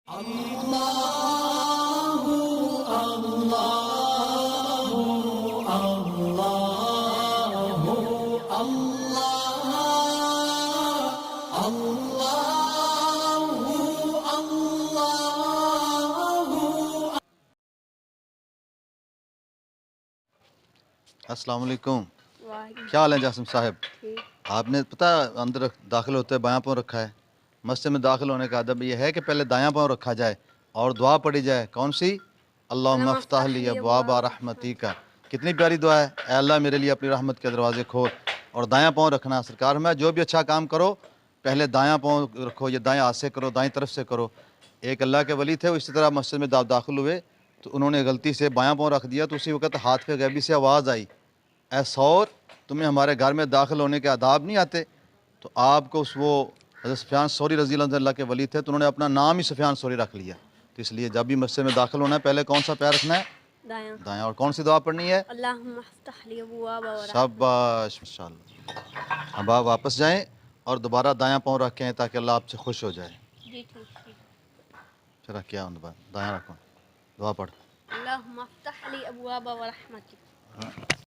السلام علیکم. کیا حال ہے جاسم صاحب؟ آپ نے پتہ اندر داخل ہوتے بایاں پاؤں رکھا ہے. مسجد میں داخل ہونے کا ادب یہ ہے کہ پہلے دایاں پاؤں رکھا جائے اور دعا پڑھی جائے. کون سی؟ اللہم افتح لی ابواب رحمتک. کتنی پیاری دعا ہے. اے اللہ میرے لیے اپنی رحمت کے دروازے کھول. اور دایاں پاؤں رکھنا سرکار میں جو بھی اچھا کام کرو پہلے دایاں پاؤں رکھو, یا دائیں ہاتھ سے کرو, دائیں طرف سے کرو. ایک اللہ کے ولی تھے, وہ اسی طرح مسجد میں داخل ہوئے تو انہوں نے غلطی سے بایاں پاؤں رکھ دیا, تو اسی وقت ہاتھ پہ غیبی سے آواز آئی, اے سور تمہیں ہمارے گھر میں داخل ہونے کے آداب نہیں آتے. تو آپ کو وہ حضرت سفیان ثوری رضی اللہ کے ولی تھے, تو انہوں نے اپنا نام ہی سفیان ثوری رکھ لیا. تو اس لیے جب بھی مسجد میں داخل ہونا ہے پہلے کون سا پیر رکھنا ہے؟ دایاں. دایاں. اور کون سی دعا پڑھنی ہے؟ اللہم افتح لی ابواب رحمتک. شاباش, ماشاءاللہ. اب آپ واپس جائیں اور دوبارہ دایاں پاؤں رکھیں تاکہ اللہ آپ سے خوش ہو جائے. جی ٹھیک. چلا کیا ہوں دوبارہ دایاں رکھو, دعا پڑھ. اللہم افتح لی ابواب رحمتک.